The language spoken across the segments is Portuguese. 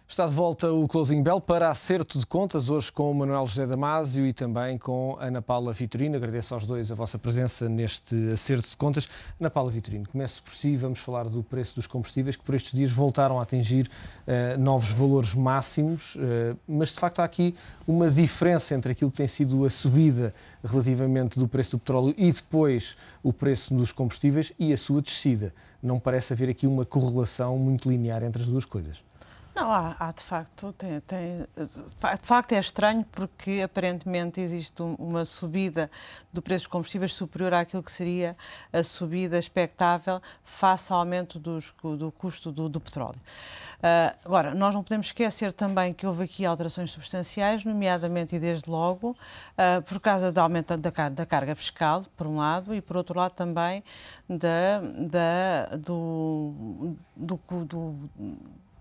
Está de volta o Closing Bell para acerto de contas, hoje com o Manuel José Damasio e também com Ana Paula Vitorino. Agradeço aos dois a vossa presença neste acerto de contas. Ana Paula Vitorino, começo por si, vamos falar do preço dos combustíveis, que por estes dias voltaram a atingir novos valores máximos, mas de facto há aqui uma diferença entre aquilo que tem sido a subida relativamente do preço do petróleo e depois o preço dos combustíveis e a sua descida. Não parece haver aqui uma correlação muito linear entre as duas coisas. Não, há de facto, de facto é estranho porque aparentemente existe uma subida do preço dos combustíveis superior àquilo que seria a subida expectável face ao aumento do custo do petróleo. Agora, nós não podemos esquecer também que houve aqui alterações substanciais, nomeadamente e desde logo, por causa do aumento da carga fiscal, por um lado, e por outro lado também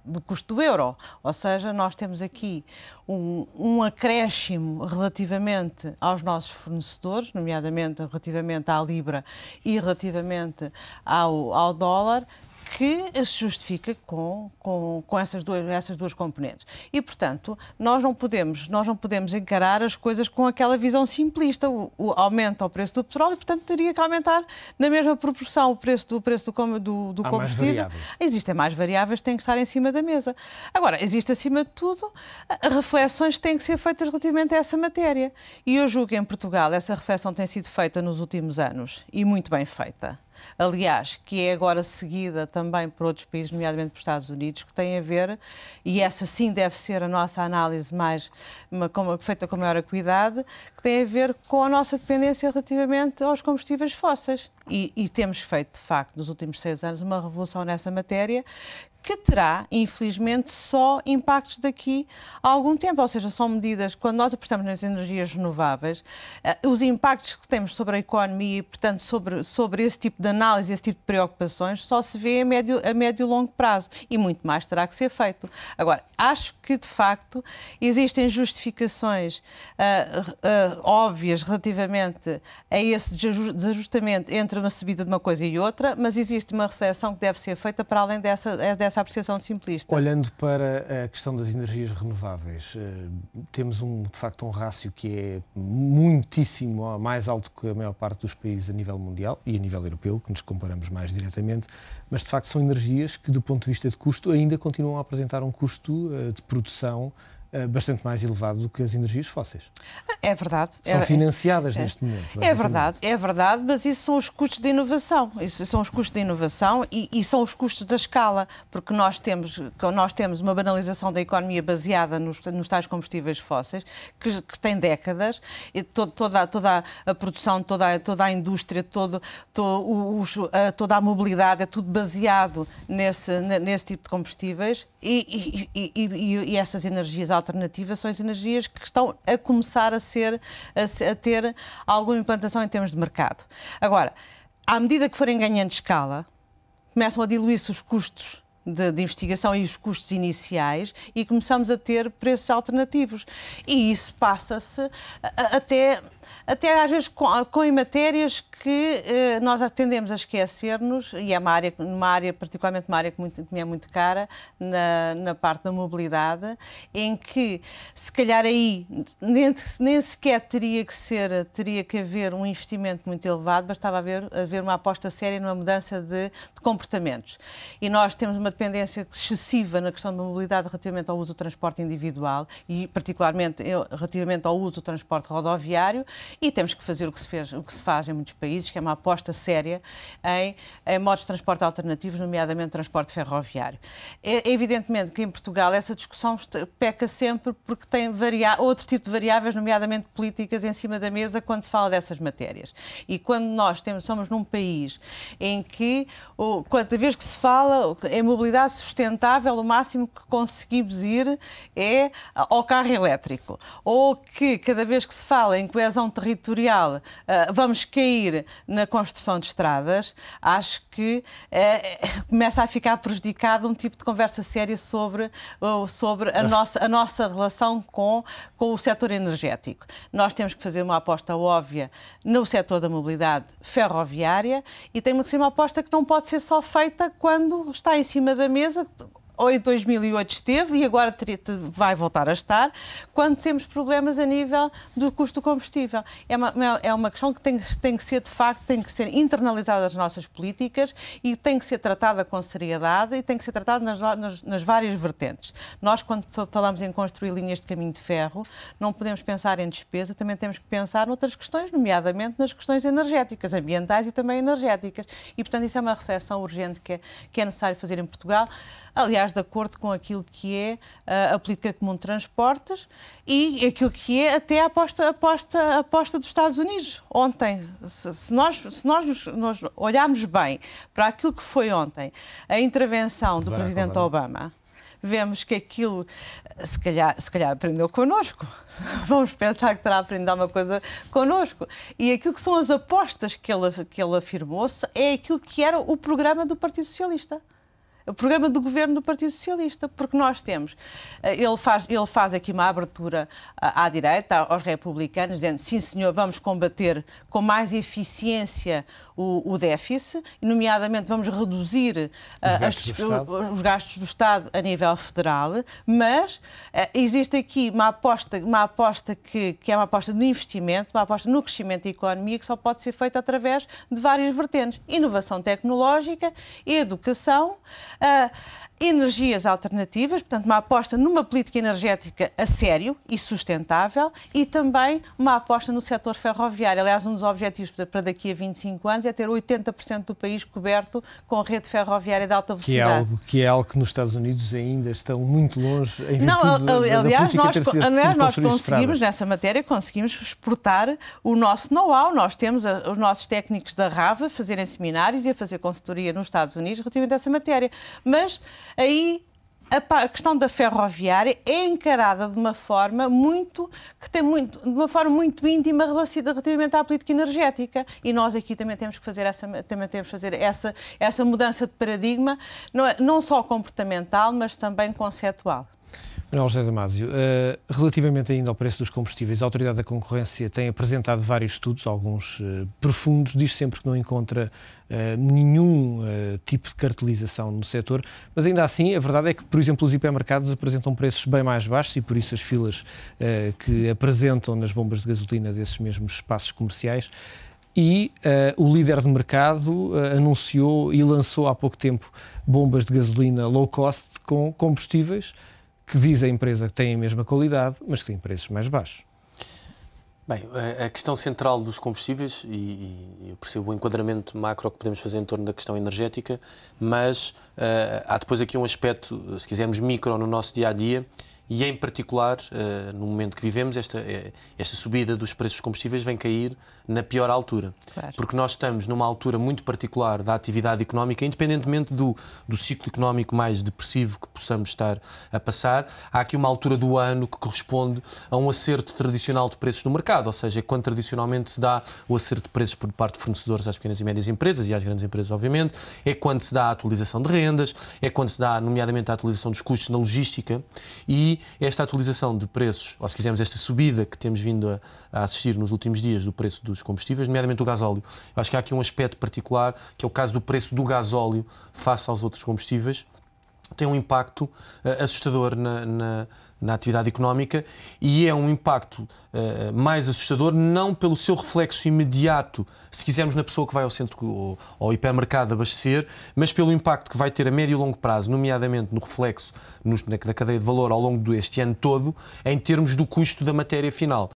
do custo do euro, ou seja, nós temos aqui um acréscimo relativamente aos nossos fornecedores, nomeadamente relativamente à Libra e relativamente ao dólar, que se justifica com essas duas componentes. E, portanto, nós não podemos encarar as coisas com aquela visão simplista. Aumenta o preço do petróleo e, portanto, teria que aumentar na mesma proporção o preço do combustível. Existem mais variáveis que têm que estar em cima da mesa. Agora, existe, acima de tudo, reflexões que têm que ser feitas relativamente a essa matéria. E eu julgo que em Portugal essa reflexão tem sido feita nos últimos anos e muito bem feita. Aliás, que é agora seguida também por outros países, nomeadamente por Estados Unidos, que tem a ver, e essa sim deve ser a nossa análise feita com maior acuidade, que tem a ver com a nossa dependência relativamente aos combustíveis fósseis. E temos feito, de facto, nos últimos 6 anos, uma revolução nessa matéria, que terá, infelizmente, só impactos daqui a algum tempo. Ou seja, são medidas, quando nós apostamos nas energias renováveis, os impactos que temos sobre a economia e, portanto, sobre esse tipo de análise, esse tipo de preocupações, só se vê a médio e longo prazo. E muito mais terá que ser feito. Agora, acho que, de facto, existem justificações óbvias relativamente a esse desajustamento entre uma subida de uma coisa e outra, mas existe uma reflexão que deve ser feita para além dessa apreciação simplista. Olhando para a questão das energias renováveis, temos de facto um rácio que é muitíssimo mais alto que a maior parte dos países a nível mundial e a nível europeu, que nos comparamos mais diretamente, mas de facto são energias que, do ponto de vista de custo, ainda continuam a apresentar um custo de produção bastante mais elevado do que as energias fósseis. É verdade. São financiadas neste momento. É verdade, mas isso são os custos de inovação. Isso são os custos de inovação e são os custos da escala, porque nós temos uma banalização da economia baseada nos tais combustíveis fósseis, que tem décadas, e toda a produção, toda a indústria, toda a mobilidade, é tudo baseado nesse tipo de combustíveis e essas energias alternativas são as energias que estão a começar a ter alguma implantação em termos de mercado. Agora, à medida que forem ganhando escala, começam a diluir-se os custos de investigação e os custos iniciais e começamos a ter preços alternativos. E isso passa-se até às vezes com matérias que nós tendemos a esquecer-nos, e é particularmente uma área que me é muito cara, na parte da mobilidade, em que se calhar aí nem sequer teria que haver um investimento muito elevado, bastava haver uma aposta séria numa mudança de comportamentos. E nós temos uma dependência excessiva na questão da mobilidade relativamente ao uso do transporte individual e particularmente relativamente ao uso do transporte rodoviário, e temos que fazer o que se faz em muitos países, que é uma aposta séria em modos de transporte alternativos, nomeadamente transporte ferroviário. É evidentemente que em Portugal essa discussão peca sempre porque tem outro tipo de variáveis, nomeadamente políticas, em cima da mesa quando se fala dessas matérias. E quando nós somos num país em que, cada vez que se fala em mobilidade sustentável, o máximo que conseguimos ir é ao carro elétrico. Ou que cada vez que se fala em coesão territorial vamos cair na construção de estradas, acho que começa a ficar prejudicado um tipo de conversa séria sobre a nossa relação com o setor energético. Nós temos que fazer uma aposta óbvia no setor da mobilidade ferroviária e tem que ser uma aposta que não pode ser só feita quando está em cima da mesa ou em 2008 esteve e agora vai voltar a estar, quando temos problemas a nível do custo do combustível. É uma questão que tem que ser, de facto, tem que ser internalizada nas nossas políticas e tem que ser tratada com seriedade e tem que ser tratada nas várias vertentes. Nós, quando falamos em construir linhas de caminho de ferro, não podemos pensar em despesa, também temos que pensar noutras questões, nomeadamente nas questões energéticas, ambientais e também energéticas. E, portanto, isso é uma reflexão urgente que é necessário fazer em Portugal, aliás, de acordo com aquilo que é a política comum de transportes e aquilo que é até a aposta dos Estados Unidos. Ontem, se nós nos olharmos bem para aquilo que foi ontem, a intervenção do Presidente Obama, vemos que aquilo, se calhar aprendeu connosco. Vamos pensar que terá aprendido alguma coisa connosco. E aquilo que são as apostas que ele afirmou-se é aquilo que era o programa do Partido Socialista. O programa do governo do Partido Socialista, porque nós temos, ele faz aqui uma abertura à direita, aos republicanos, dizendo, sim senhor, vamos combater com mais eficiência o déficit, nomeadamente vamos reduzir os gastos do Estado a nível federal, mas existe aqui uma aposta que é uma aposta de investimento, uma aposta no crescimento da economia, que só pode ser feita através de várias vertentes. Inovação tecnológica, educação, energias alternativas, portanto, uma aposta numa política energética a sério e sustentável e também uma aposta no setor ferroviário. Aliás, um dos objetivos para daqui a 25 anos é ter 80% do país coberto com rede ferroviária de alta velocidade. Que é algo que nos Estados Unidos ainda estão muito longe em virtude da aliás, nós conseguimos, estradas. Nessa matéria, conseguimos exportar o nosso know-how. Nós temos os nossos técnicos da RAV a fazerem seminários e a fazer consultoria nos Estados Unidos relativamente a essa matéria. Mas aí a questão da ferroviária é encarada de uma forma muito íntima relativamente à política energética e nós aqui também temos que fazer essa mudança de paradigma, não só comportamental, mas também conceptual. Manuel José Damasio, relativamente ainda ao preço dos combustíveis, a Autoridade da Concorrência tem apresentado vários estudos, alguns profundos, diz sempre que não encontra nenhum tipo de cartelização no setor, mas ainda assim a verdade é que, por exemplo, os hipermercados apresentam preços bem mais baixos e por isso as filas que apresentam nas bombas de gasolina desses mesmos espaços comerciais. E o líder de mercado anunciou e lançou há pouco tempo bombas de gasolina low cost com combustíveis que diz a empresa que tem a mesma qualidade, mas que tem preços mais baixos. Bem, a questão central dos combustíveis, e eu percebo o enquadramento macro que podemos fazer em torno da questão energética, mas há depois aqui um aspecto, se quisermos, micro no nosso dia-a-dia, e em particular, no momento que vivemos, esta subida dos preços dos combustíveis vem cair na pior altura. Claro. Porque nós estamos numa altura muito particular da atividade económica, independentemente do ciclo económico mais depressivo que possamos estar a passar, há aqui uma altura do ano que corresponde a um acerto tradicional de preços no mercado, ou seja, quando tradicionalmente se dá o acerto de preços por parte de fornecedores às pequenas e médias empresas e às grandes empresas, obviamente, é quando se dá a atualização de rendas, é quando se dá, nomeadamente, a atualização dos custos na logística e esta atualização de preços, ou se quisermos esta subida que temos vindo a assistir nos últimos dias do preço dos combustíveis, nomeadamente do gasóleo. Eu acho que há aqui um aspecto particular, que é o caso do preço do gasóleo face aos outros combustíveis, tem um impacto assustador na atividade económica e é um impacto mais assustador não pelo seu reflexo imediato, se quisermos, na pessoou que vai ao centro ou ao hipermercado abastecer, mas pelo impacto que vai ter a médio e longo prazo, nomeadamente no reflexo na cadeia de valor ao longo deste ano todo, em termos do custo da matéria final.